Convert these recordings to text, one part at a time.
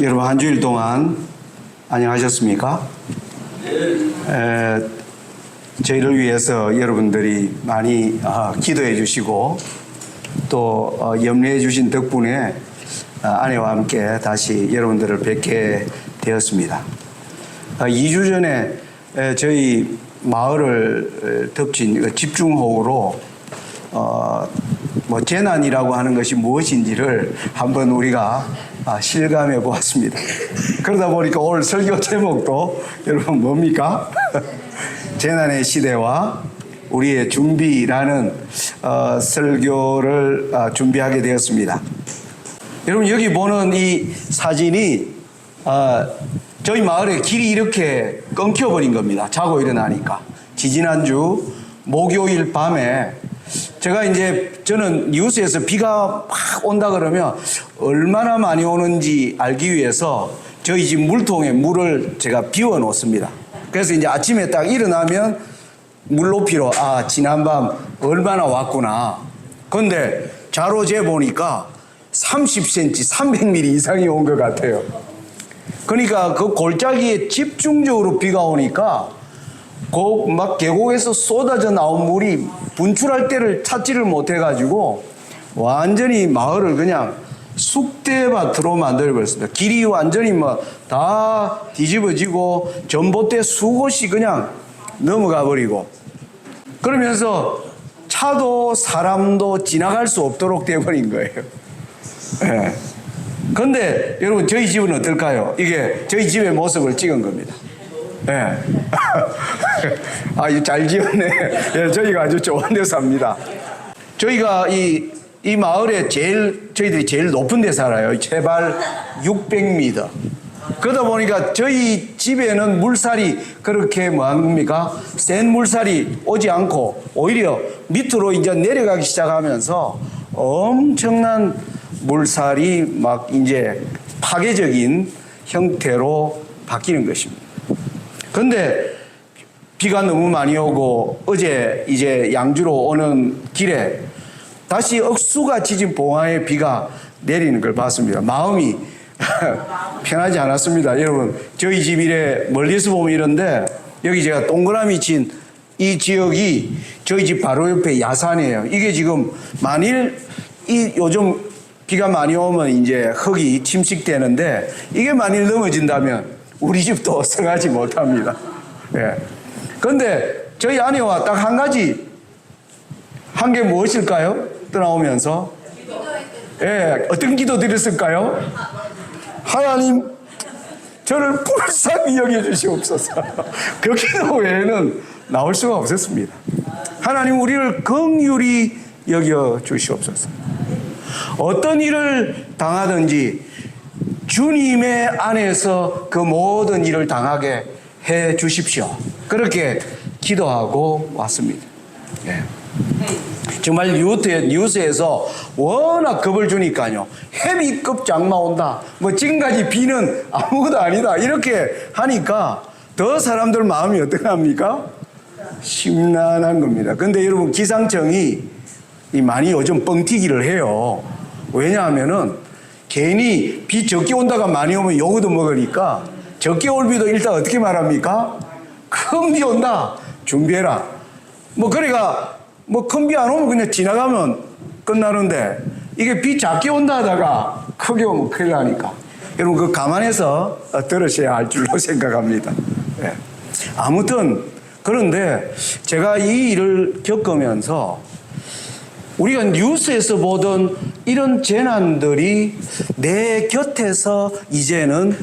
여러분 한 주일 동안 안녕하셨습니까? 저희를 위해서 여러분들이 많이 기도해 주시고 또 염려해 주신 덕분에 아내와 함께 다시 여러분들을 뵙게 되었습니다. 2주 전에 저희 마을을 덮친 집중호우로 재난이라고 하는 것이 무엇인지를 한번 우리가 실감해 보았습니다. 그러다 보니까 오늘 설교 제목도 여러분 뭡니까? 재난의 시대와 우리의 준비라는 설교를 준비하게 되었습니다. 여러분 여기 보는 이 사진이 저희 마을의 길이 이렇게 끊겨버린 겁니다. 자고 일어나니까. 지지난주 목요일 밤에 저는 뉴스에서 비가 막 온다 그러면 얼마나 많이 오는지 알기 위해서 저희 집 물통에 물을 제가 비워 놓습니다. 그래서 이제 아침에 딱 일어나면 물높이로 지난밤 얼마나 왔구나. 근데 자로 재보니까 30cm, 300mm 이상이 온 것 같아요. 그러니까 그 골짜기에 집중적으로 비가 오니까 막 계곡에서 쏟아져 나온 물이 분출할 때를 찾지를 못해가지고 완전히 마을을 그냥 쑥대밭으로 만들어버렸습니다. 길이 완전히 다 뒤집어지고 전봇대 수곳이 그냥 넘어가 버리고 그러면서 차도 사람도 지나갈 수 없도록 돼버린 거예요. 예. 근데 여러분 저희 집은 어떨까요? 이게 저희 집의 모습을 찍은 겁니다. 예. 잘 지었네. 예, 저희가 아주 좋은 데 삽니다. 저희가 이 마을에 저희들이 제일 높은 데 살아요. 해발 600m. 그러다 보니까 저희 집에는 물살이 그렇게 센 물살이 오지 않고 오히려 밑으로 이제 내려가기 시작하면서 엄청난 물살이 막 이제 파괴적인 형태로 바뀌는 것입니다. 근데 비가 너무 많이 오고 어제 이제 양주로 오는 길에 다시 억수가 지진 봉화에 비가 내리는 걸 봤습니다. 마음이 편하지 않았습니다. 여러분 저희 집 이래 멀리서 보면 이런데 여기 제가 동그라미 친 이 지역이 저희 집 바로 옆에 야산이에요. 이게 지금 만일 요즘 비가 많이 오면 이제 흙이 침식되는데 이게 만일 넘어진다면 우리 집도 성하지 못합니다. 예. 그런데 저희 아내와 딱 한 게 무엇일까요? 떠나오면서 어떤 기도 드렸을까요? 하나님 저를 불쌍히 여겨주시옵소서. 그 기도 외에는 나올 수가 없었습니다. 하나님 우리를 긍휼히 여겨주시옵소서. 어떤 일을 당하든지 주님의 안에서 그 모든 일을 당하게 해 주십시오. 그렇게 기도하고 왔습니다. 예. 정말 뉴스에서 워낙 겁을 주니까요. 헤비급 장마 온다. 지금까지 비는 아무것도 아니다. 이렇게 하니까 더 사람들 마음이 어떡합니까? 심란한 겁니다. 근데 여러분 기상청이 많이 요즘 뻥튀기를 해요. 왜냐하면은 괜히 비 적게 온다가 많이 오면 요거도 먹으니까 적게 올 비도 일단 어떻게 말합니까? 큰 비 온다. 준비해라. 그러니까 큰 비 안 오면 그냥 지나가면 끝나는데 이게 비 작게 온다 하다가 크게 오면 큰일 나니까 여러분 그 감안해서 들으셔야 할 줄로 생각합니다. 네. 아무튼 그런데 제가 이 일을 겪으면서 우리가 뉴스에서 보던 이런 재난들이 내 곁에서 이제는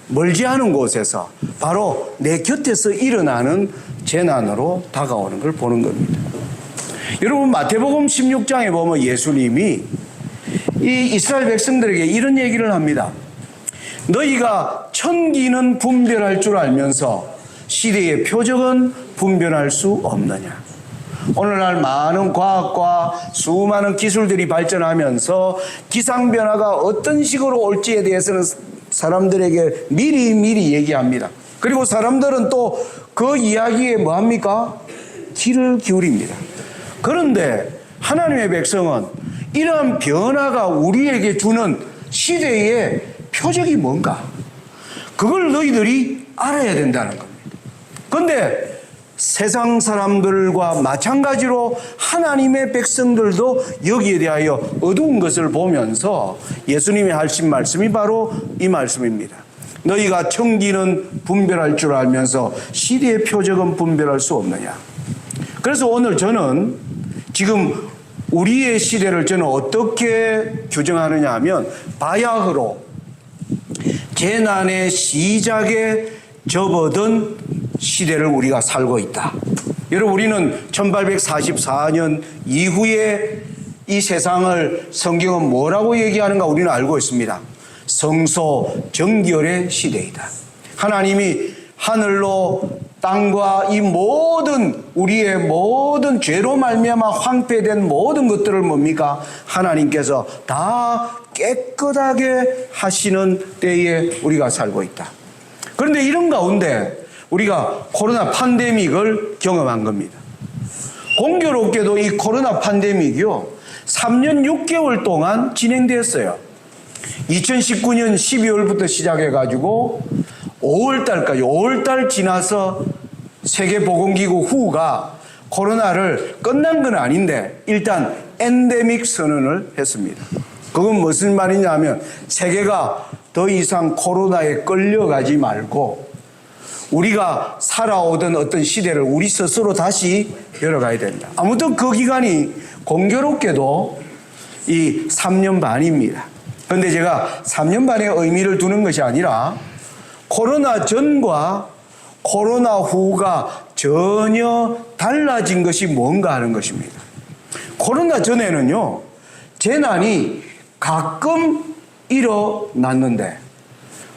멀지 않은 곳에서 바로 내 곁에서 일어나는 재난으로 다가오는 걸 보는 겁니다. 여러분 마태복음 16장에 보면 예수님이 이 이스라엘 백성들에게 이런 얘기를 합니다. 너희가 천기는 분별할 줄 알면서 시대의 표적은 분별할 수 없느냐. 오늘날 많은 과학과 수많은 기술들이 발전하면서 기상변화가 어떤 식으로 올지에 대해서는 사람들에게 미리 얘기합니다. 그리고 사람들은 또 그 이야기에 뭐합니까? 귀를 기울입니다. 그런데 하나님의 백성은 이러한 변화가 우리에게 주는 시대의 표적이 뭔가? 그걸 너희들이 알아야 된다는 겁니다. 그런데 세상 사람들과 마찬가지로 하나님의 백성들도 여기에 대하여 어두운 것을 보면서 예수님이 하신 말씀이 바로 이 말씀입니다. 너희가 청기는 분별할 줄 알면서 시대의 표적은 분별할 수 없느냐. 그래서 오늘 저는 지금 우리의 시대를 저는 어떻게 규정하느냐 하면 바야흐로 재난의 시작에 접어든 시대를 우리가 살고 있다. 여러분, 우리는 1844년 이후에 이 세상을 성경은 뭐라고 얘기하는가 우리는 알고 있습니다. 성소 정결의 시대이다. 하나님이 하늘로 땅과 이 모든 우리의 모든 죄로 말미암아 황폐된 모든 것들을 뭡니까? 하나님께서 다 깨끗하게 하시는 때에 우리가 살고 있다. 그런데 이런 가운데 우리가 코로나 팬데믹을 경험한 겁니다. 공교롭게도 이 코로나 팬데믹이요 3년 6개월 동안 진행되었어요. 2019년 12월부터 시작해가지고 5월달까지 5월달 지나서 세계보건기구 WHO가 코로나를 끝난 건 아닌데 일단 엔데믹 선언을 했습니다. 그건 무슨 말이냐 하면 세계가 더 이상 코로나에 끌려가지 말고 우리가 살아오던 어떤 시대를 우리 스스로 다시 열어가야 된다. 아무튼 그 기간이 공교롭게도 이 3년 반입니다. 그런데 제가 3년 반의 의미를 두는 것이 아니라 코로나 전과 코로나 후가 전혀 달라진 것이 뭔가 하는 것입니다. 코로나 전에는요, 재난이 가끔 일어났는데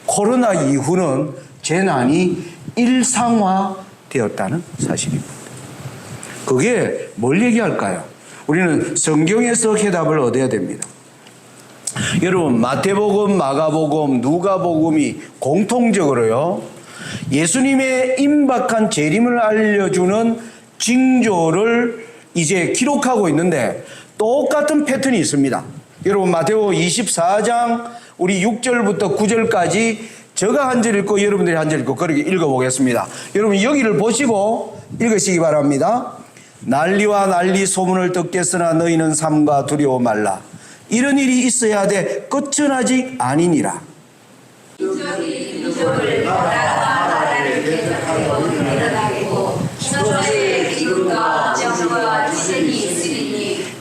코로나 이후는 재난이 일상화되었다는 사실입니다. 그게 뭘 얘기할까요? 우리는 성경에서 해답을 얻어야 됩니다. 여러분, 마태복음, 마가복음, 누가복음이 공통적으로요, 예수님의 임박한 재림을 알려주는 징조를 이제 기록하고 있는데 똑같은 패턴이 있습니다. 여러분, 마태복음 24장 우리 6절부터 9절까지 제가 한 절 읽고 여러분들이 한 절 읽고 그렇게 읽어보겠습니다. 여러분, 여기를 보시고 읽으시기 바랍니다. 난리와 난리 소문을 듣겠으나 너희는 삼가 두려워 말라. 이런 일이 있어야 돼 끝은 아직 아니니라.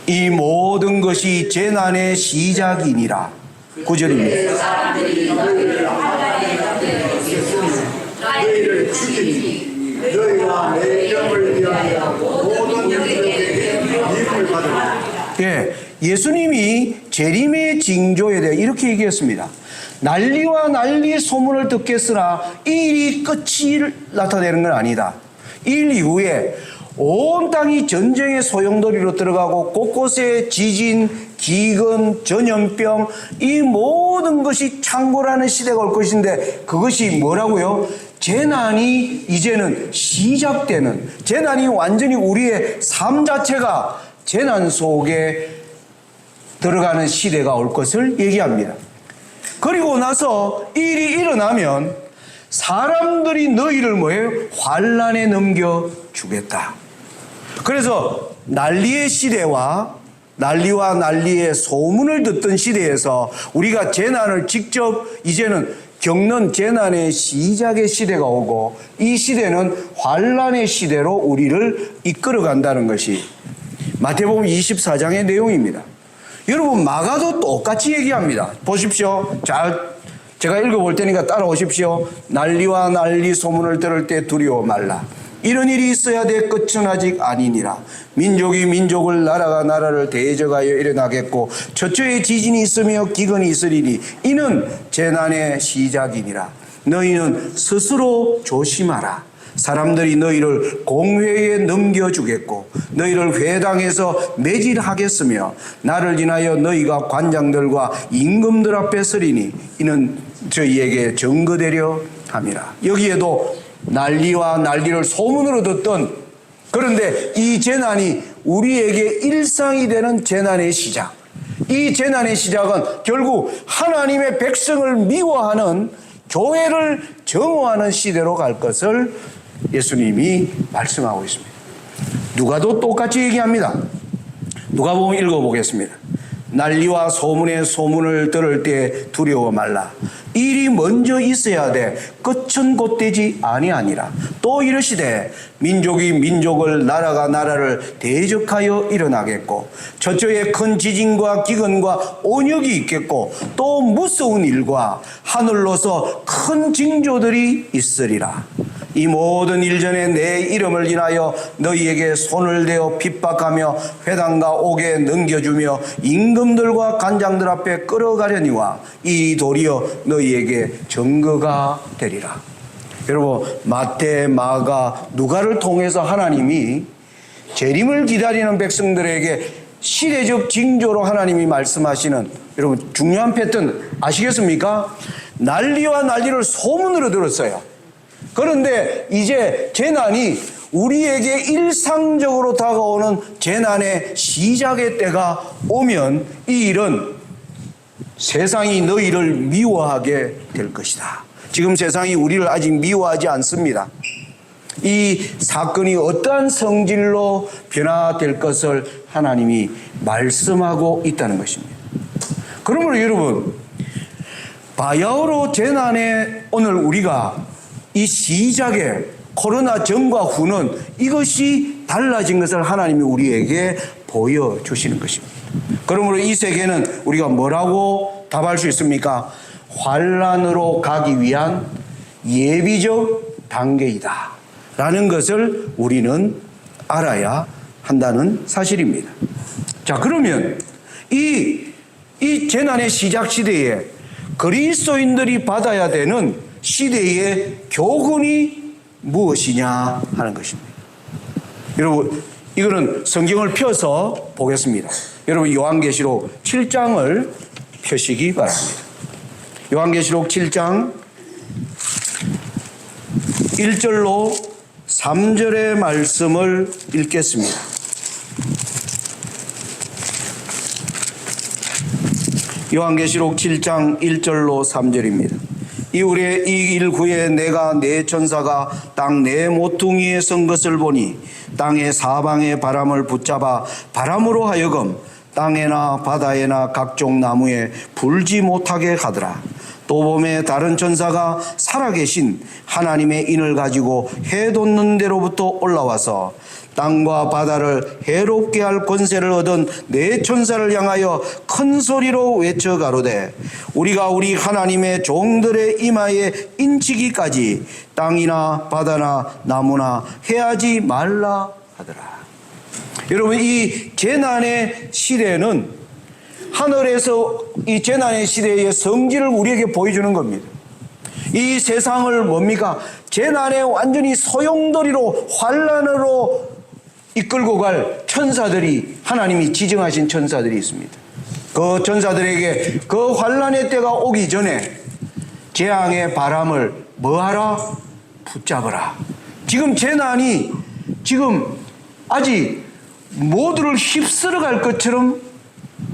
이 모든 것이 재난의 시작이니라. 9절입니다. 예, 예수님이 재림의 징조에 대해 이렇게 얘기했습니다. 난리와 난리 소문을 듣겠으나 이 일이 끝이 나타내는 건 아니다. 이 일 이후에 온 땅이 전쟁의 소용돌이로 들어가고 곳곳에 지진, 기근, 전염병 이 모든 것이 창궐하는 시대가 올 것인데 그것이 뭐라고요? 재난이 이제는 시작되는, 재난이 완전히 우리의 삶 자체가 재난 속에 들어가는 시대가 올 것을 얘기합니다. 그리고 나서 이 일이 일어나면 사람들이 너희를 뭐예요? 환난에 넘겨주겠다. 그래서 난리의 시대와 난리와 난리의 소문을 듣던 시대에서 우리가 재난을 직접 이제는 겪는 재난의 시작의 시대가 오고 이 시대는 환난의 시대로 우리를 이끌어간다는 것이 마태복음 24장의 내용입니다. 여러분, 마가도 똑같이 얘기합니다. 보십시오. 제가 읽어볼 테니까 따라오십시오. 난리와 난리 소문을 들을 때 두려워 말라. 이런 일이 있어야 돼 끝은 아직 아니니라. 민족이 민족을, 나라가 나라를 대적하여 일어나겠고 처처에 지진이 있으며 기근이 있으리니 이는 재난의 시작이니라. 너희는 스스로 조심하라. 사람들이 너희를 공회에 넘겨주겠고 너희를 회당에서 매질하겠으며 나를 인하여 너희가 관장들과 임금들 앞에 서리니 이는 저희에게 증거되려 함이라. 여기에도 난리와 난리를 소문으로 듣던, 그런데 이 재난이 우리에게 일상이 되는 재난의 시작, 이 재난의 시작은 결국 하나님의 백성을 미워하는 교회를 정오하는 시대로 갈 것을 예수님이 말씀하고 있습니다. 누가도 똑같이 얘기합니다. 누가복음 읽어보겠습니다. 난리와 소문의 소문을 들을 때 두려워 말라. 일이 먼저 있어야 돼 끝은 곧되지 아니하니라. 또 이르시되 민족이 민족을 나라가 나라를 대적하여 일어나겠고 저쪽에 큰 지진과 기근과 온역이 있겠고 또 무서운 일과 하늘로서 큰 징조들이 있으리라. 이 모든 일 전에 내 이름을 인하여 너희에게 손을 대어 핍박하며 회당과 옥에 넘겨주며 임금들과 간장들 앞에 끌어가려니와 이 도리어 너희에게 증거가 되리라. 여러분, 마태, 마가, 누가를 통해서 하나님이 재림을 기다리는 백성들에게 시대적 징조로 하나님이 말씀하시는, 여러분 중요한 패턴 아시겠습니까? 난리와 난리를 소문으로 들었어요. 그런데 이제 재난이 우리에게 일상적으로 다가오는 재난의 시작의 때가 오면 이 일은 세상이 너희를 미워하게 될 것이다. 지금 세상이 우리를 아직 미워하지 않습니다. 이 사건이 어떠한 성질로 변화될 것을 하나님이 말씀하고 있다는 것입니다. 그러므로 여러분, 바야흐로 재난에 오늘 우리가 이 시작에 코로나 전과 후는 이것이 달라진 것을 하나님이 우리에게 보여주시는 것입니다. 그러므로 이 세계는 우리가 뭐라고 답할 수 있습니까? 환난으로 가기 위한 예비적 단계이다 라는 것을 우리는 알아야 한다는 사실입니다. 자, 그러면 이 재난의 시작 시대에 그리스도인들이 받아야 되는 시대의 교훈이 무엇이냐 하는 것입니다. 여러분, 이거는 성경을 펴서 보겠습니다. 여러분, 요한계시록 7장을 펴시기 바랍니다. 요한계시록 7장 1절로 3절의 말씀을 읽겠습니다. 요한계시록 7장 1절로 3절입니다. 이후에 이 일 후에 내가 네 천사가 땅 네 모퉁이에 선 것을 보니 땅의 사방의 바람을 붙잡아 바람으로 하여금 땅에나 바다에나 각종 나무에 불지 못하게 하더라. 또 보매 다른 천사가 살아계신 하나님의 인을 가지고 해 돋는 데로부터 올라와서 땅과 바다를 해롭게 할 권세를 얻은 네 천사를 향하여 큰 소리로 외쳐 가로되 우리가 우리 하나님의 종들의 이마에 인치기까지 땅이나 바다나 나무나 해하지 말라 하더라. 여러분, 이 재난의 시대는 하늘에서 이 재난의 시대의 성질을 우리에게 보여주는 겁니다. 이 세상을 뭡니까? 재난의 완전히 소용돌이로 환난으로 이끌고 갈 천사들이, 하나님이 지정하신 천사들이 있습니다. 그 천사들에게 그 환난의 때가 오기 전에 재앙의 바람을 뭐하라? 붙잡으라. 지금 재난이 지금 아직 모두를 휩쓸어 갈 것처럼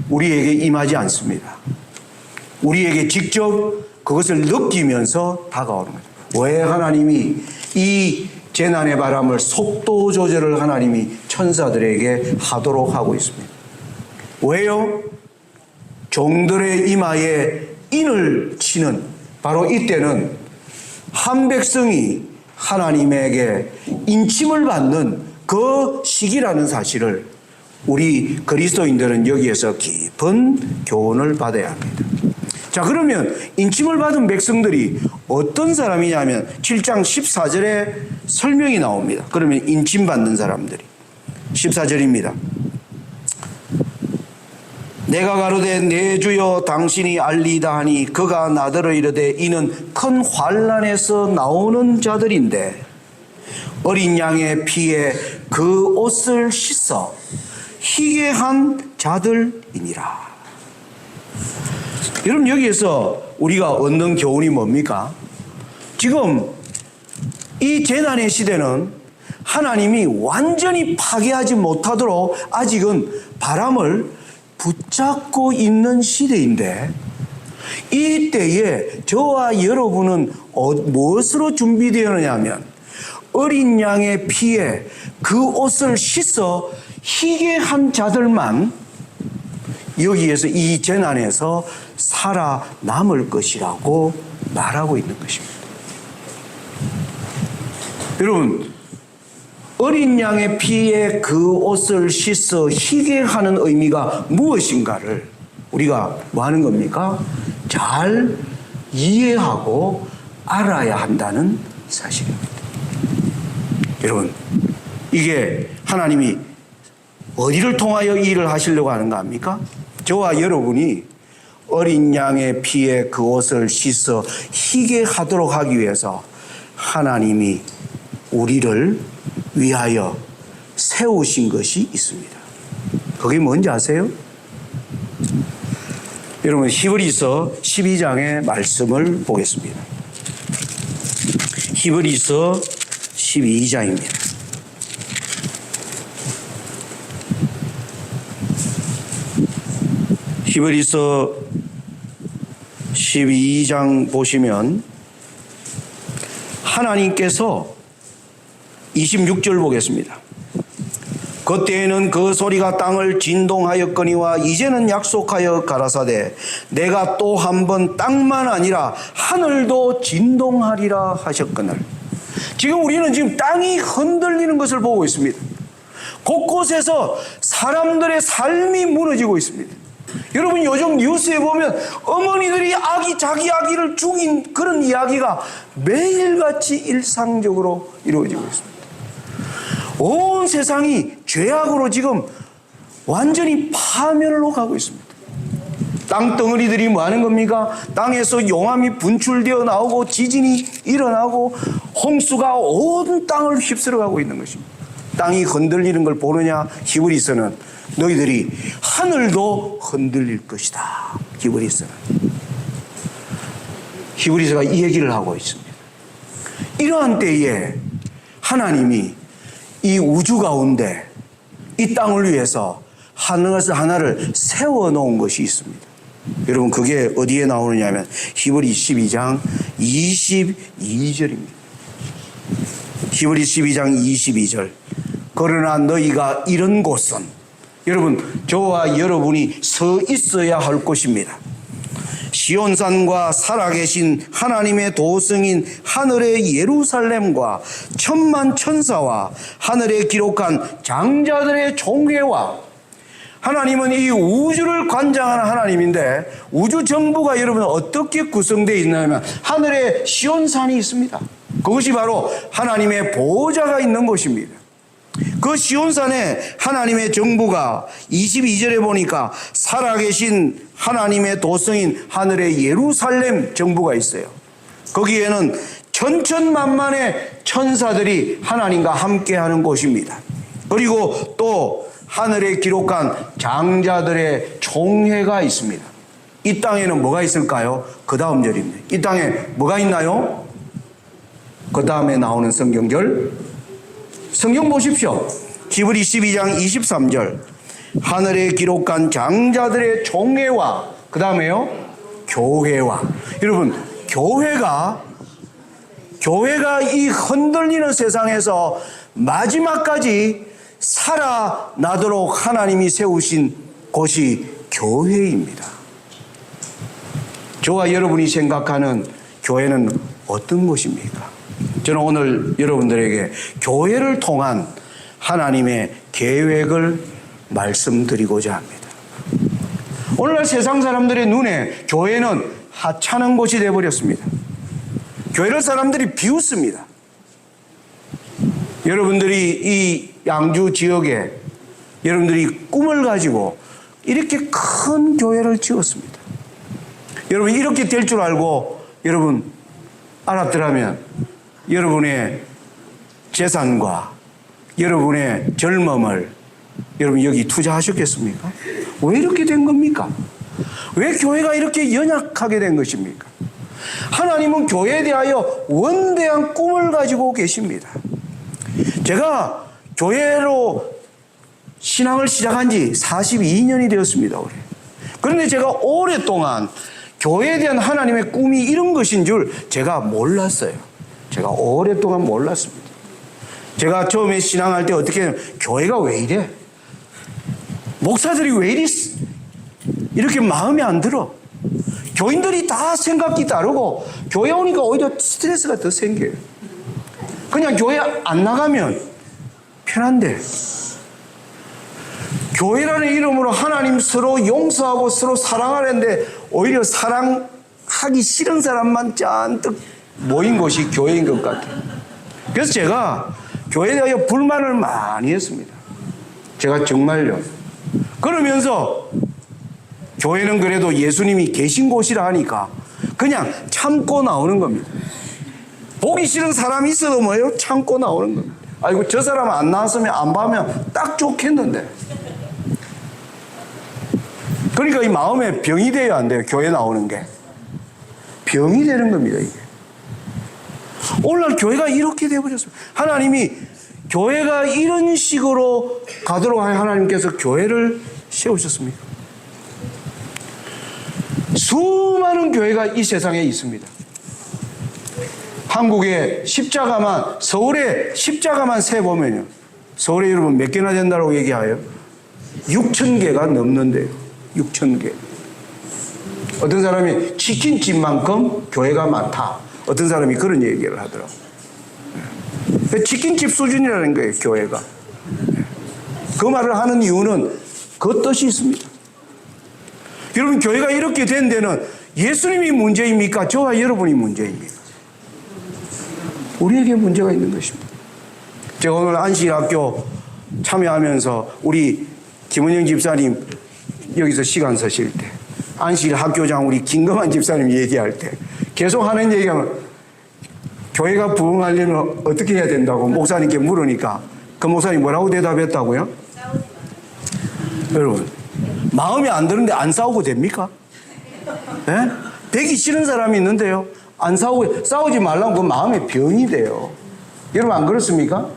우리에게 임하지 않습니다. 우리에게 직접 그것을 느끼면서 다가오는 거죠. 왜 하나님이 이 재난의 바람을 속도 조절을 하나님이 천사들에게 하도록 하고 있습니다. 왜요? 종들의 이마에 인을 치는 바로 이때는 한 백성이 하나님에게 인침을 받는 그 시기라는 사실을 우리 그리스도인들은 여기에서 깊은 교훈을 받아야 합니다. 자, 그러면 인침을 받은 백성들이 어떤 사람이냐면 7장 14절에 설명이 나옵니다. 그러면 인침받는 사람들이 14절입니다. 내가 가로되 내 주여 당신이 알리다 하니 그가 나더러 이르되 이는 큰 환난에서 나오는 자들인데 어린 양의 피에 그 옷을 씻어 희게 한 자들이니라. 여러분, 여기에서 우리가 얻는 교훈이 뭡니까? 지금 이 재난의 시대는 하나님이 완전히 파괴하지 못하도록 아직은 바람을 붙잡고 있는 시대인데, 이때에 저와 여러분은 무엇으로 준비되었느냐 하면 어린 양의 피에 그 옷을 씻어 희게 한 자들만 여기에서 이 재난에서 살아남을 것이라고 말하고 있는 것입니다. 여러분, 어린 양의 피에 그 옷을 씻어 희게 하는 의미가 무엇인가를 우리가 뭐 하는 겁니까? 잘 이해하고 알아야 한다는 사실입니다. 여러분, 이게 하나님이 어디를 통하여 이 일을 하시려고 하는가 합니까? 저와 여러분이 어린 양의 피에 그 옷을 씻어 희게 하도록 하기 위해서 하나님이 우리를 위하여 세우신 것이 있습니다. 그게 뭔지 아세요? 여러분, 히브리서 12장의 말씀을 보겠습니다. 히브리서 12장입니다. 히브리서 12장 보시면 하나님께서 26절 보겠습니다. 그때에는 그 소리가 땅을 진동하였거니와 이제는 약속하여 가라사대 내가 또 한 번 땅만 아니라 하늘도 진동하리라 하셨거늘. 지금 우리는 지금 땅이 흔들리는 것을 보고 있습니다. 곳곳에서 사람들의 삶이 무너지고 있습니다. 여러분, 요즘 뉴스에 보면 어머니들이 자기 아기를 죽인 그런 이야기가 매일같이 일상적으로 이루어지고 있습니다. 온 세상이 죄악으로 지금 완전히 파멸로 가고 있습니다. 땅덩어리들이 뭐 하는 겁니까? 땅에서 용암이 분출되어 나오고 지진이 일어나고 홍수가 온 땅을 휩쓸어 가고 있는 것입니다. 땅이 흔들리는 걸 보느냐? 히브리서는 너희들이 하늘도 흔들릴 것이다. 히브리서가 이 얘기를 하고 있습니다. 이러한 때에 하나님이 이 우주 가운데 이 땅을 위해서 하나를 세워놓은 것이 있습니다. 여러분, 그게 어디에 나오느냐 하면 히브리 12장 22절입니다. 히브리 12장 22절. 그러나 너희가 이런 곳은, 여러분, 저와 여러분이 서 있어야 할 곳입니다. 시온산과 살아계신 하나님의 도성인 하늘의 예루살렘과 천만 천사와 하늘에 기록한 장자들의 종회와, 하나님은 이 우주를 관장하는 하나님인데 우주 정부가 여러분 어떻게 구성되어 있냐면 하늘에 시온산이 있습니다. 그것이 바로 하나님의 보호자가 있는 곳입니다. 그 시온산에 하나님의 정부가 22절에 보니까 살아계신 하나님의 도성인 하늘의 예루살렘 정부가 있어요. 거기에는 천천만만의 천사들이 하나님과 함께하는 곳입니다. 그리고 또 하늘에 기록한 장자들의 총회가 있습니다. 이 땅에는 뭐가 있을까요? 그 다음 절입니다. 이 땅에 뭐가 있나요? 그 다음에 나오는 성경절, 성경 보십시오. 히브리 12장 23절. 하늘에 기록한 장자들의 총회와, 그 다음에요, 교회와. 여러분, 교회가 이 흔들리는 세상에서 마지막까지 살아나도록 하나님이 세우신 곳이 교회입니다. 저와 여러분이 생각하는 교회는 어떤 곳입니까? 저는 오늘 여러분들에게 교회를 통한 하나님의 계획을 말씀드리고자 합니다. 오늘날 세상 사람들의 눈에 교회는 하찮은 곳이 되어버렸습니다. 교회를 사람들이 비웃습니다. 여러분들이 이 양주 지역에 여러분들이 꿈을 가지고 이렇게 큰 교회를 지었습니다. 여러분, 이렇게 될 줄 알고 여러분 알았더라면 여러분의 재산과 여러분의 젊음을 여러분 여기 투자하셨겠습니까? 왜 이렇게 된 겁니까? 왜 교회가 이렇게 연약하게 된 것입니까? 하나님은 교회에 대하여 원대한 꿈을 가지고 계십니다. 제가 교회로 신앙을 시작한 지 42년이 되었습니다. 올해. 그런데 제가 오랫동안 교회에 대한 하나님의 꿈이 이런 것인 줄 제가 몰랐어요. 제가 오랫동안 몰랐습니다. 제가 처음에 신앙할 때 어떻게 하냐면, 교회가 왜 이래? 목사들이 왜 이렇게 마음에 안 들어? 교인들이 다 생각이 다르고 교회 오니까 오히려 스트레스가 더 생겨요. 그냥 교회 안 나가면 편한데, 교회라는 이름으로 하나님 서로 용서하고 서로 사랑하는데 오히려 사랑하기 싫은 사람만 잔뜩 모인 곳이 교회인 것 같아요. 그래서 제가 교회에 대하여 불만을 많이 했습니다. 제가 정말요. 그러면서 교회는 그래도 예수님이 계신 곳이라 하니까 그냥 참고 나오는 겁니다. 보기 싫은 사람이 있어도 뭐예요? 참고 나오는 겁니다. 아이고, 저 사람 안 나왔으면 안 봐면 딱 좋겠는데. 그러니까 이 마음에 병이 돼야 안 돼요. 교회 나오는 게. 병이 되는 겁니다, 이게. 오늘날 교회가 이렇게 되어버렸습니다. 하나님이 교회가 이런 식으로 가도록 하여 하나님께서 교회를 세우셨습니다. 수많은 교회가 이 세상에 있습니다. 한국의 십자가만, 서울의 십자가만 세보면요, 서울에 여러분 몇 개나 된다고 얘기하여? 6,000개가 넘는데요. 6,000개. 어떤 사람이 치킨집만큼 교회가 많다, 어떤 사람이 그런 얘기를 하더라고요. 치킨집 수준이라는 거예요, 교회가. 그 말을 하는 이유는 그 뜻이 있습니다. 여러분, 교회가 이렇게 된 데는 예수님이 문제입니까? 저와 여러분이 문제입니까? 우리에게 문제가 있는 것입니다. 제가 오늘 안식일학교 참여하면서 우리 김은영 집사님 여기서 시간 서실 때, 안식일 학교장 우리 김금환 집사님 얘기할 때 계속 하는 얘기하면, 교회가 부흥하려면 어떻게 해야 된다고 목사님께 물으니까 그 목사님 뭐라고 대답했다고요? 여러분, 마음에 안 드는데 안 싸우고 됩니까? 예? 되기 싫은 사람이 있는데요, 안 싸우지 말라고, 그 마음에 병이 돼요. 여러분, 안 그렇습니까?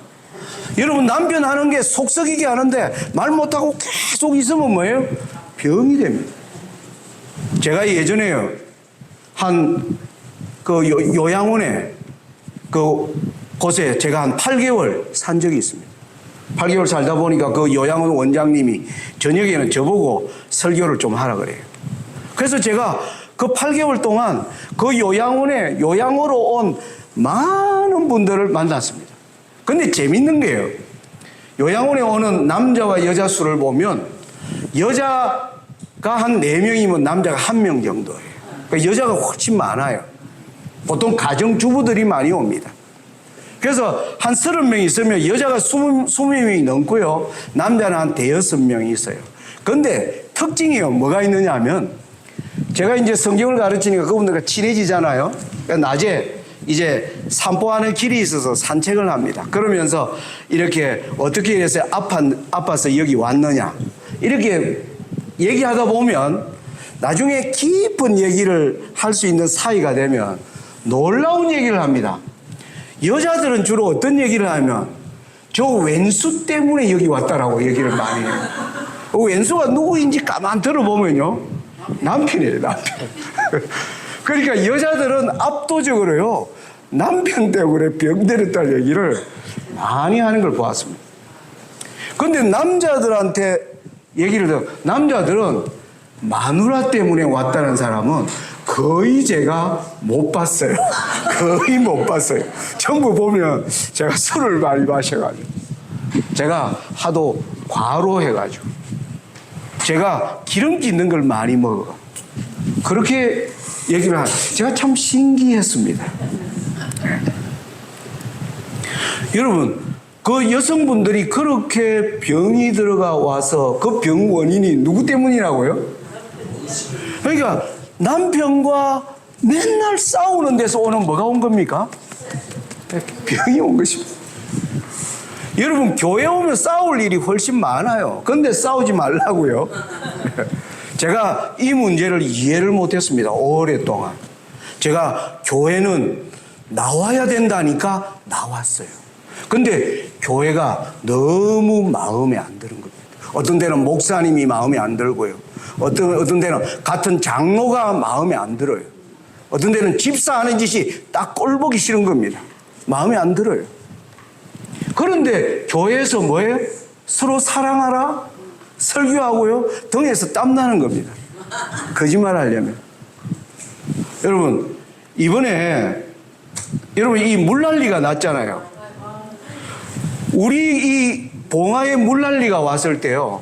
여러분, 남편 하는 게 속썩이게 하는데 말 못하고 계속 있으면 뭐예요? 병이 됩니다. 제가 예전에요, 그 요양원에 곳에 제가 한 8개월 산 적이 있습니다. 8개월 살다 보니까 그 요양원 원장님이 저녁에는 저보고 설교를 좀 하라 그래요. 그래서 제가 그 8개월 동안 그 요양원에 요양으로 온 많은 분들을 만났습니다. 근데 재밌는 게요, 요양원에 오는 남자와 여자 수를 보면 여자가 한 4명이면 남자가 1명 정도예요. 그러니까 여자가 훨씬 많아요. 보통 가정주부들이 많이 옵니다. 그래서 한 30명 있으면 여자가 20명이 넘고요, 남자는 한 5-6명이 있어요. 근데 특징이요, 뭐가 있느냐 하면, 제가 이제 성경을 가르치니까 그분들과 친해지잖아요. 그러니까 낮에 이제 산보하는 길이 있어서 산책을 합니다. 그러면서 이렇게 어떻게 해서 아파서 여기 왔느냐, 이렇게 얘기하다 보면 나중에 깊은 얘기를 할 수 있는 사이가 되면 놀라운 얘기를 합니다. 여자들은 주로 어떤 얘기를 하면, 저 왼수 때문에 여기 왔다라고 얘기를 많이 해요. 그 왼수가 누구인지 가만 들어보면요, 남편이에요, 남편. 그러니까 여자들은 압도적으로요, 남편 때문에 병들었다는 얘기를 많이 하는 걸 보았습니다. 그런데 남자들한테 얘기를 들어, 남자들은 마누라 때문에 왔다는 사람은 거의 제가 못 봤어요. 거의 못 봤어요. 전부 보면 제가 술을 많이 마셔가지고, 제가 하도 과로해가지고, 제가 기름기 있는 걸 많이 먹어. 그렇게 얘기를 제가 참 신기했습니다. 여러분, 그 여성분들이 그렇게 병이 들어가 와서 그 병 원인이 누구 때문이라고요? 그러니까 남편과 맨날 싸우는 데서 오는 뭐가 온 겁니까? 병이 온 것입니다. 여러분, 교회 오면 싸울 일이 훨씬 많아요. 근데 싸우지 말라고요. 제가 이 문제를 이해를 못했습니다, 오랫동안. 제가 교회는 나와야 된다니까 나왔어요. 근데 교회가 너무 마음에 안 드는 겁니다. 어떤 데는 목사님이 마음에 안 들고요. 어떤 데는 같은 장로가 마음에 안 들어요. 어떤 데는 집사 하는 짓이 딱 꼴보기 싫은 겁니다. 마음에 안 들어요. 그런데 교회에서 뭐예요? 서로 사랑하라? 설교하고요. 등에서 땀나는 겁니다. 거짓말 하려면. 여러분, 이번에 여러분 이 물난리가 났잖아요. 우리 이 봉화에 물난리가 왔을 때요.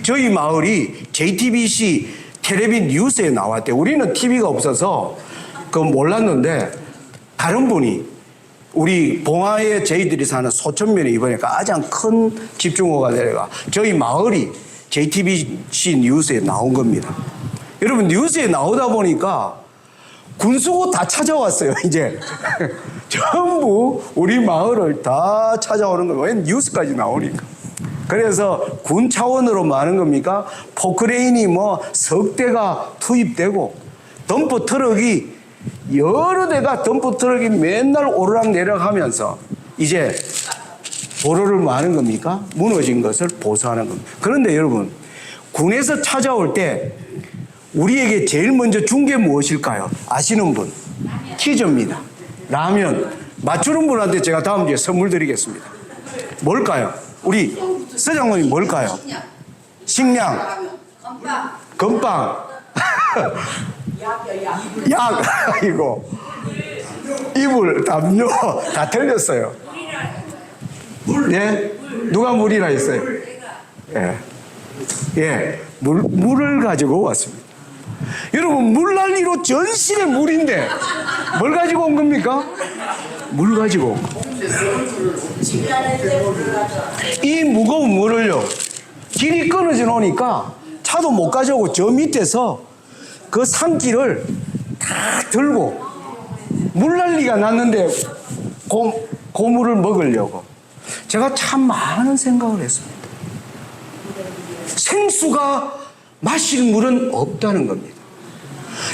저희 마을이 JTBC 텔레비 뉴스에 나왔대요. 우리는 TV가 없어서 그건 몰랐는데 다른 분이 우리 봉화에 저희들이 사는 소천면에 이번에 가장 큰 집중호가 내려가 저희 마을이 JTBC 뉴스에 나온 겁니다. 여러분 뉴스에 나오다 보니까 군수고 다 찾아왔어요. 이제 전부 우리 마을을 다 찾아오는 거예요. 왜 뉴스까지 나오니까. 그래서 군 차원으로 뭐 하는 겁니까? 포크레인이 뭐 석 대가 투입되고 덤프 트럭이 여러 대가 덤프 트럭이 맨날 오르락 내리락 하면서 이제 도로를 뭐 하는 겁니까? 무너진 것을 보수하는 겁니다. 그런데 여러분, 군에서 찾아올 때 우리에게 제일 먼저 준 게 무엇일까요? 아시는 분? 퀴즈입니다. 라면. 맞추는 분한테 제가 다음 주에 선물 드리겠습니다. 뭘까요? 우리 서장모님 뭘까요? 식량. 건빵. 약. 이거. 이불, 담요. 다 틀렸어요. 예? 누가 물이라 했어요? 예. 예. 물을 가지고 왔습니다. 여러분, 물난리로 전신에 물인데 뭘 가지고 온 겁니까? 물 가지고 온 거. 이 무거운 물을요, 길이 끊어져 놓으니까 차도 못 가져오고 저 밑에서 그 산길을 다 들고 물난리가 났는데 고물을 먹으려고 제가 참 많은 생각을 했습니다. 생수가 마실 물은 없다는 겁니다.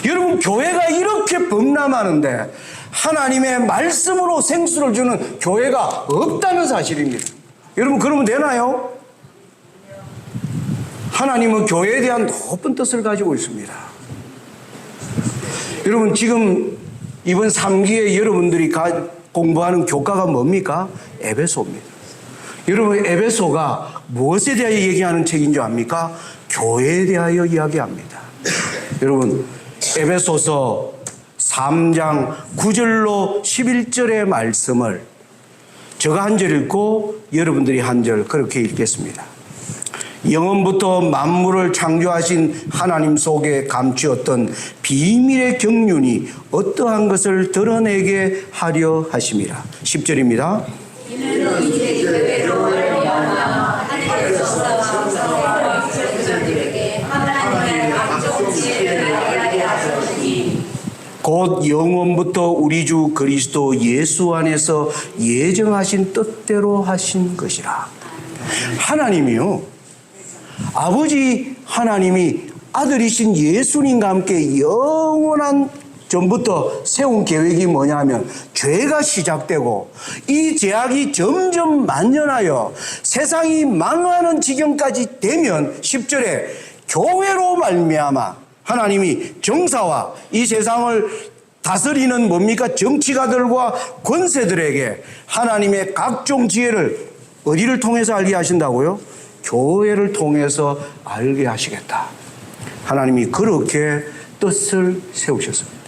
여러분, 교회가 이렇게 범람하는데 하나님의 말씀으로 생수를 주는 교회가 없다는 사실입니다. 여러분, 그러면 되나요? 하나님은 교회에 대한 높은 뜻을 가지고 있습니다. 여러분, 지금 이번 3기에 여러분들이 공부하는 교과가 뭡니까? 에베소입니다. 여러분, 에베소가 무엇에 대하여 얘기하는 책인 줄 압니까? 교회에 대하여 이야기합니다. 여러분, 에베소서 3장 9절로 11절의 말씀을 제가 한 절 읽고 여러분들이 한 절 그렇게 읽겠습니다. 영원부터 만물을 창조하신 하나님 속에 감추었던 비밀의 경륜이 어떠한 것을 드러내게 하려 하심이라. 10절입니다. 곧 영원부터 우리 주 그리스도 예수 안에서 예정하신 뜻대로 하신 것이라. 하나님이요, 아버지 하나님이 아들이신 예수님과 함께 영원한 전부터 세운 계획이 뭐냐면 죄가 시작되고 이 죄악이 점점 만연하여 세상이 망하는 지경까지 되면 10절에 교회로 말미암아 하나님이 정사와 이 세상을 다스리는 뭡니까? 정치가들과 권세들에게 하나님의 각종 지혜를 어디를 통해서 알게 하신다고요? 교회를 통해서 알게 하시겠다. 하나님이 그렇게 뜻을 세우셨습니다.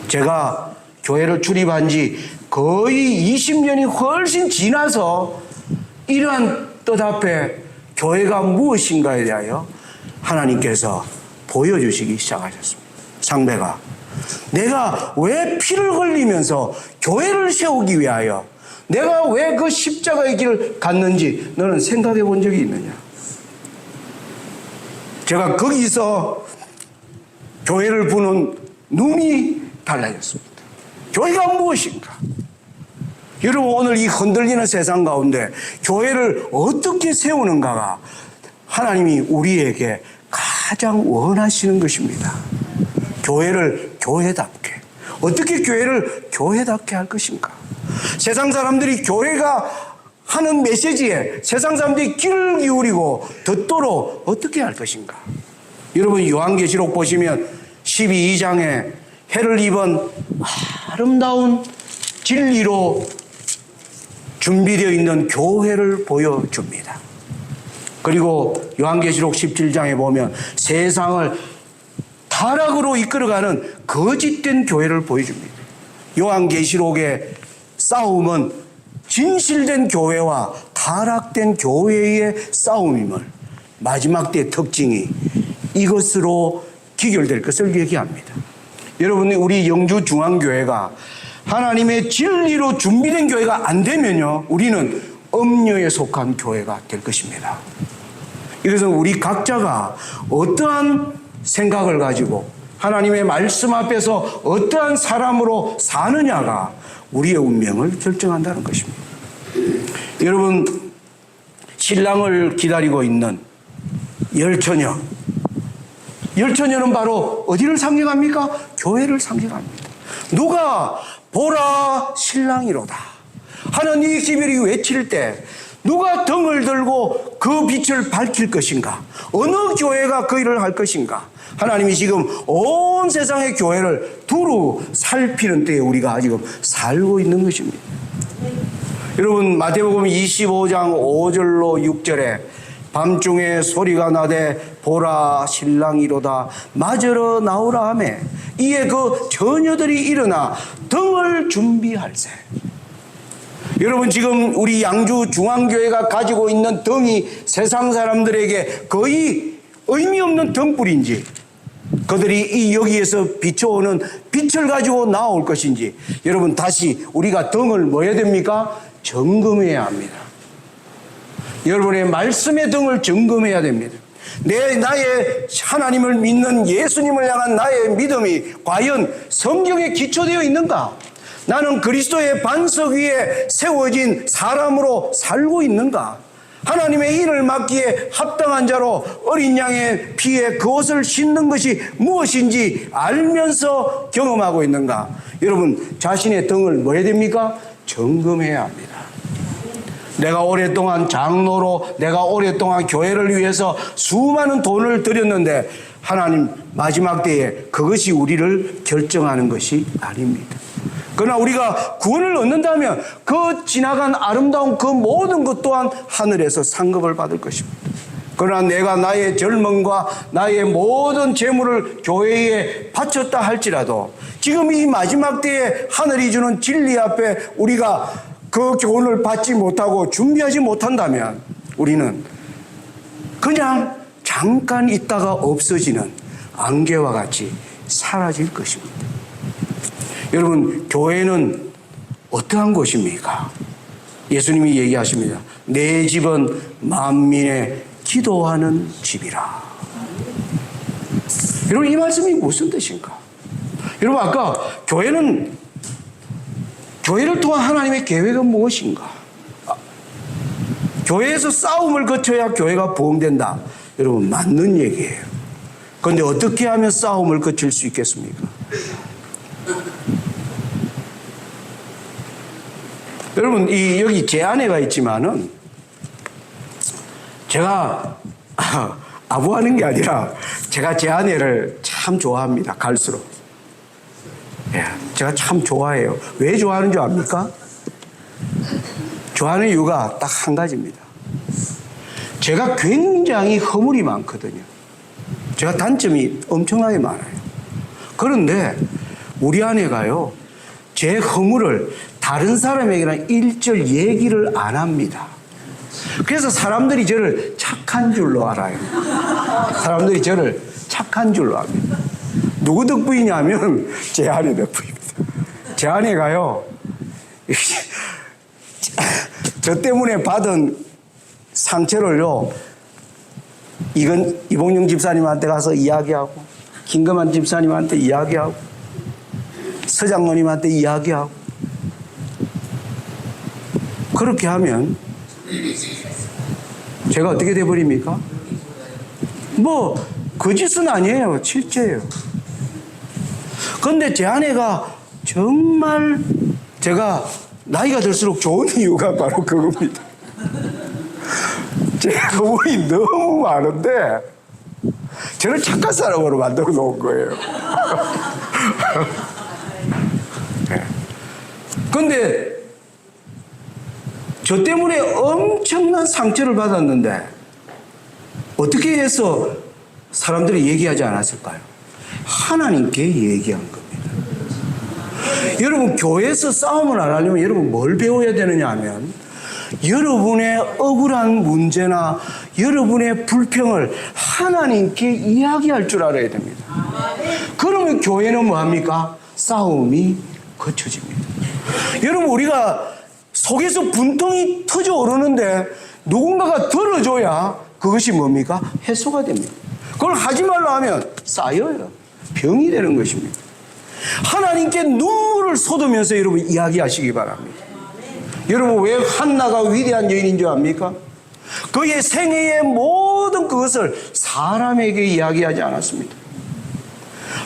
제가 교회를 출입한 지 거의 20년이 훨씬 지나서 이러한 뜻 앞에 교회가 무엇인가에 대하여 하나님께서 보여주시기 시작하셨습니다. 상배가 내가 왜 피를 흘리면서 교회를 세우기 위하여 내가 왜 그 십자가의 길을 갔는지 너는 생각해 본 적이 있느냐? 제가 거기서 교회를 보는 눈이 달라졌습니다. 교회가 무엇인가? 여러분, 오늘 이 흔들리는 세상 가운데 교회를 어떻게 세우는가가 하나님이 우리에게 가장 원하시는 것입니다. 교회를 교회답게. 어떻게 교회를 교회답게 할 것인가? 세상 사람들이 교회가 하는 메시지에 세상 사람들이 귀를 기울이고 듣도록 어떻게 할 것인가? 여러분 요한계시록 보시면 12장에 해를 입은 아름다운 진리로 준비되어 있는 교회를 보여줍니다. 그리고 요한계시록 17장에 보면 세상을 타락으로 이끌어가는 거짓된 교회를 보여줍니다. 요한계시록의 싸움은 진실된 교회와 타락된 교회의 싸움임을 마지막 때의 특징이 이것으로 기결될 것을 얘기합니다. 여러분 우리 영주중앙교회가 하나님의 진리로 준비된 교회가 안 되면요 우리는 음료에 속한 교회가 될 것입니다. 이것은 우리 각자가 어떠한 생각을 가지고 하나님의 말씀 앞에서 어떠한 사람으로 사느냐가 우리의 운명을 결정한다는 것입니다. 여러분 신랑을 기다리고 있는 열처녀, 열처녀는 바로 어디를 상징합니까? 교회를 상징합니다. 누가 보라 신랑이로다 하는 이 기별이 외칠 때 누가 등을 들고 그 빛을 밝힐 것인가? 어느 교회가 그 일을 할 것인가? 하나님이 지금 온 세상의 교회를 두루 살피는 때에 우리가 지금 살고 있는 것입니다. 여러분 마태복음 25장 5절로 6절에 밤중에 소리가 나되 보라 신랑이로다 맞으러 나오라 하매 이에 그 처녀들이 일어나 등을 준비할세. 여러분 지금 우리 양주 중앙교회가 가지고 있는 등이 세상 사람들에게 거의 의미 없는 등불인지 그들이 이 여기에서 비춰오는 빛을 가지고 나올 것인지 여러분 다시 우리가 등을 뭐 해야 됩니까? 점검해야 합니다. 여러분의 말씀의 등을 점검해야 됩니다. 나의 하나님을 믿는 예수님을 향한 나의 믿음이 과연 성경에 기초되어 있는가? 나는 그리스도의 반석 위에 세워진 사람으로 살고 있는가? 하나님의 일을 맡기에 합당한 자로 어린 양의 피에 그것을 씻는 것이 무엇인지 알면서 경험하고 있는가? 여러분 자신의 등을 뭐 해야 됩니까? 점검해야 합니다. 내가 오랫동안 장로로 내가 오랫동안 교회를 위해서 수많은 돈을 들였는데 하나님 마지막 때에 그것이 우리를 결정하는 것이 아닙니다. 그러나 우리가 구원을 얻는다면 그 지나간 아름다운 그 모든 것 또한 하늘에서 상급을 받을 것입니다. 그러나 내가 나의 젊음과 나의 모든 재물을 교회에 바쳤다 할지라도 지금 이 마지막 때에 하늘이 주는 진리 앞에 우리가 그 교훈을 받지 못하고 준비하지 못한다면 우리는 그냥 잠깐 있다가 없어지는 안개와 같이 사라질 것입니다. 여러분 교회는 어떠한 곳입니까? 예수님이 얘기하십니다. 내 집은 만민의 기도하는 집이라. 여러분 이 말씀이 무슨 뜻인가? 여러분 아까 교회를 통한 하나님의 계획은 무엇인가? 교회에서 싸움을 거쳐야 교회가 부흥된다. 여러분 맞는 얘기예요. 그런데 어떻게 하면 싸움을 거칠 수 있겠습니까? 여러분 여기 제 아내가 있지만은 제가 아부하는 게 아니라 제가 제 아내를 참 좋아합니다. 갈수록. 예, 제가 참 좋아해요. 왜 좋아하는 줄 압니까? 좋아하는 이유가 딱 한 가지입니다. 제가 굉장히 허물이 많거든요. 제가 단점이 엄청나게 많아요. 그런데 우리 아내가요, 제 허물을 다른 사람에게는 일절 얘기를 안 합니다. 그래서 사람들이 저를 착한 줄로 알아요. 사람들이 저를 착한 줄로 압니다. 누구 덕분이냐면 제 아내 덕분입니다. 제 아내가요, 저 때문에 받은 상처를요, 이봉영 집사님한테 가서 이야기하고, 김금환 집사님한테 이야기하고, 서장로님한테 이야기하고, 그렇게 하면 제가 어떻게 돼버립니까? 거짓은 아니에요. 실제예요. 그런데 제 아내가 정말 제가 나이가 들수록 좋은 이유가 바로 그겁니다. 제가 돈이 너무 많은데 저를 착한 사람으로 만들어 놓은 거예요. 그런데 저 때문에 엄청난 상처를 받았는데 어떻게 해서 사람들이 얘기하지 않았을까요? 하나님께 얘기한 겁니다. 여러분, 교회에서 싸움을 안 하려면 여러분 뭘 배워야 되느냐 하면 여러분의 억울한 문제나 여러분의 불평을 하나님께 이야기할 줄 알아야 됩니다. 그러면 교회는 뭐합니까? 싸움이 거쳐집니다. 여러분, 우리가 속에서 분통이 터져 오르는데 누군가가 들어줘야 그것이 뭡니까? 해소가 됩니다. 그걸 하지 말라 하면 쌓여요. 병이 되는 것입니다. 하나님께 눈물을 쏟으면서 여러분 이야기하시기 바랍니다. 여러분, 왜 한나가 위대한 여인인 줄 압니까? 그의 생애의 모든 그것을 사람에게 이야기하지 않았습니다.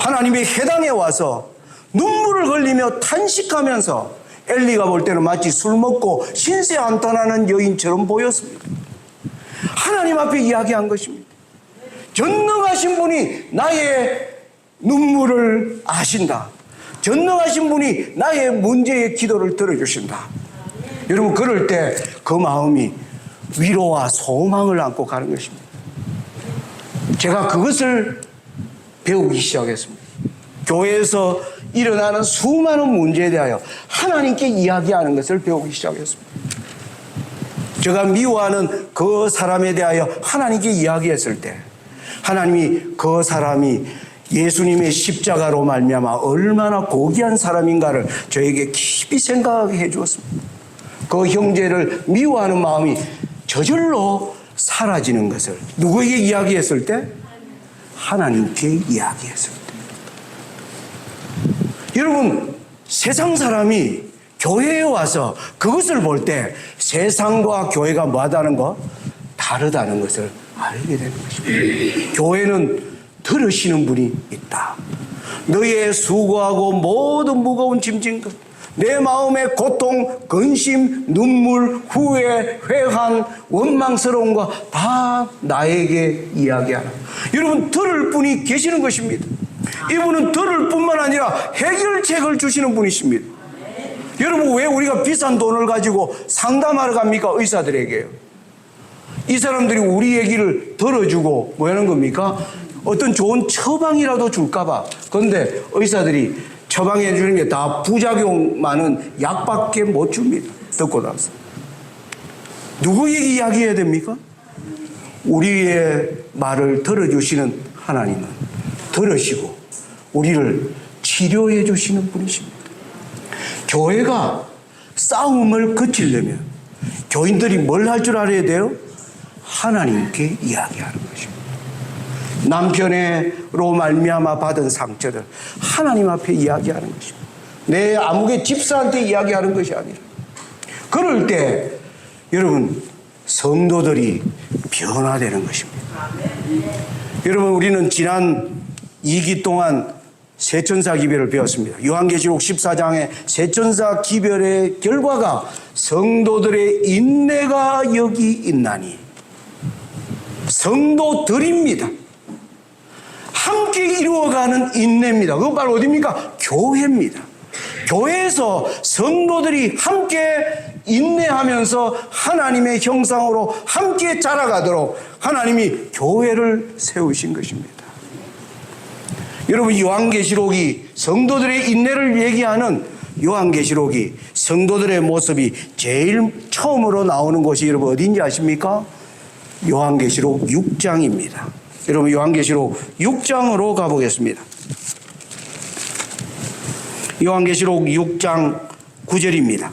하나님의 회당에 와서 눈물을 흘리며 탄식하면서 엘리가 볼 때는 마치 술 먹고 신세 한탄하는 여인처럼 보였습니다. 하나님 앞에 이야기한 것입니다. 전능하신 분이 나의 눈물을 아신다. 전능하신 분이 나의 문제의 기도를 들어주신다. 여러분, 그럴 때 그 마음이 위로와 소망을 안고 가는 것입니다. 제가 그것을 배우기 시작했습니다. 교회에서 일어나는 수많은 문제에 대하여 하나님께 이야기하는 것을 배우기 시작했습니다. 제가 미워하는 그 사람에 대하여 하나님께 이야기했을 때 하나님이 그 사람이 예수님의 십자가로 말미암아 얼마나 고귀한 사람인가를 저에게 깊이 생각하게 해주었습니다. 그 형제를 미워하는 마음이 저절로 사라지는 것을 누구에게 이야기했을 때? 하나님께 이야기했을 때. 여러분, 세상 사람이 교회에 와서 그것을 볼 때 세상과 교회가 뭐하다는 거? 다르다는 것을 알게 되는 것입니다. 교회는 들으시는 분이 있다. 너의 수고하고 모든 무거운 짐진 것, 내 마음의 고통, 근심, 눈물, 후회, 회한, 원망스러운 거 다 나에게 이야기하라. 여러분, 들을 분이 계시는 것입니다. 이분은 들을 뿐만 아니라 해결책을 주시는 분이십니다. 여러분, 왜 우리가 비싼 돈을 가지고 상담하러 갑니까? 의사들에게요. 이 사람들이 우리 얘기를 들어주고 뭐 하는 겁니까? 어떤 좋은 처방이라도 줄까봐. 그런데 의사들이 처방해 주는 게 다 부작용 많은 약밖에 못 줍니다. 듣고 나서. 누구에게 이야기해야 됩니까? 우리의 말을 들어주시는 하나님은 들으시고 우리를 치료해 주시는 분이십니다. 교회가 싸움을 그치려면 교인들이 뭘 할 줄 알아야 돼요? 하나님께 이야기하는 것입니다. 남편으로 말미암아 받은 상처를 하나님 앞에 이야기하는 것입니다. 내 아무개 집사한테 이야기하는 것이 아니라. 그럴 때 여러분, 성도들이 변화되는 것입니다. 여러분, 우리는 지난 2기 동안 세천사 기별을 배웠습니다. 요한계시록 14장의 세천사 기별의 결과가 성도들의 인내가 여기 있나니, 성도들입니다. 함께 이루어가는 인내입니다. 그건 바로 어디입니까? 교회입니다. 교회에서 성도들이 함께 인내하면서 하나님의 형상으로 함께 자라가도록 하나님이 교회를 세우신 것입니다. 여러분, 요한계시록이 성도들의 인내를 얘기하는 요한계시록이 성도들의 모습이 제일 처음으로 나오는 곳이 여러분 어디인지 아십니까? 요한계시록 6장입니다. 여러분, 요한계시록 6장으로 가보겠습니다. 요한계시록 6장 9절입니다.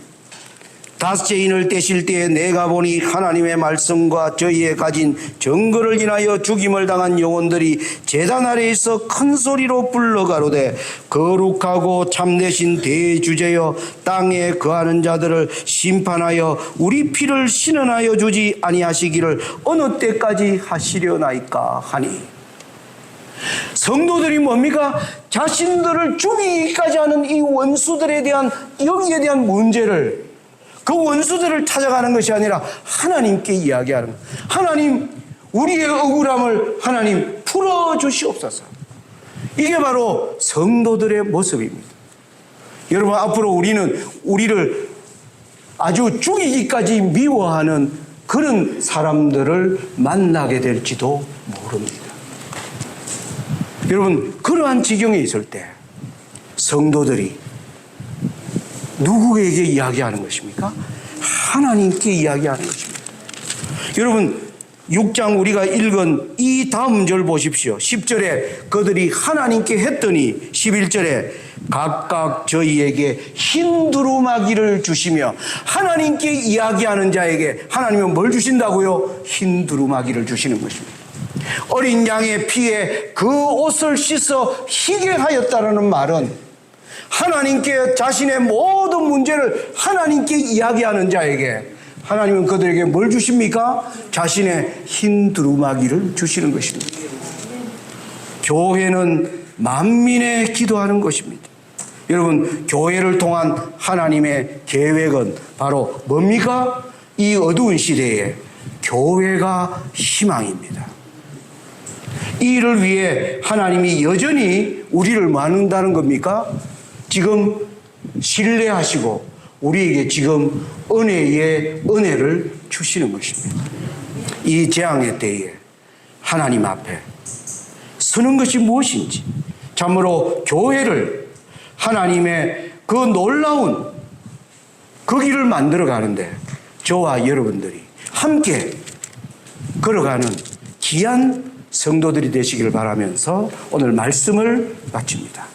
다섯째 인을 떼실 때에 내가 보니 하나님의 말씀과 저희의 가진 증거를 인하여 죽임을 당한 영혼들이 제단 아래에 있어 큰 소리로 불러가로되 거룩하고 참되신 대주제여 땅에 거하는 자들을 심판하여 우리 피를 신원하여 주지 아니하시기를 어느 때까지 하시려나이까 하니. 성도들이 뭡니까? 자신들을 죽이기까지 하는 이 원수들에 대한, 여기에 대한 문제를 그 원수들을 찾아가는 것이 아니라 하나님께 이야기하는 것. 하나님, 우리의 억울함을 하나님 풀어주시옵소서. 이게 바로 성도들의 모습입니다. 여러분, 앞으로 우리를 아주 죽이기까지 미워하는 그런 사람들을 만나게 될지도 모릅니다. 여러분, 그러한 지경에 있을 때 성도들이 누구에게 이야기하는 것입니까? 하나님께 이야기하는 것입니다. 여러분, 6장 우리가 읽은 이 다음 절 보십시오. 10절에 그들이 하나님께 했더니 11절에 각각 저희에게 흰 두루마기를 주시며, 하나님께 이야기하는 자에게 하나님은 뭘 주신다고요? 흰 두루마기를 주시는 것입니다. 어린 양의 피에 그 옷을 씻어 희게 하였다는 말은 하나님께 자신의 모든 문제를 하나님께 이야기하는 자에게 하나님은 그들에게 뭘 주십니까? 자신의 흰 두루마기를 주시는 것입니다. 교회는 만민의 기도하는 것입니다. 여러분, 교회를 통한 하나님의 계획은 바로 뭡니까? 이 어두운 시대에 교회가 희망입니다. 이 일을 위해 하나님이 여전히 우리를 만든다는 겁니까? 지금 신뢰하시고 우리에게 지금 은혜의 은혜를 주시는 것입니다. 이 재앙의 때에 하나님 앞에 서는 것이 무엇인지, 참으로 교회를 하나님의 그 놀라운 그 길을 만들어 가는데 저와 여러분들이 함께 걸어가는 귀한 성도들이 되시기를 바라면서 오늘 말씀을 마칩니다.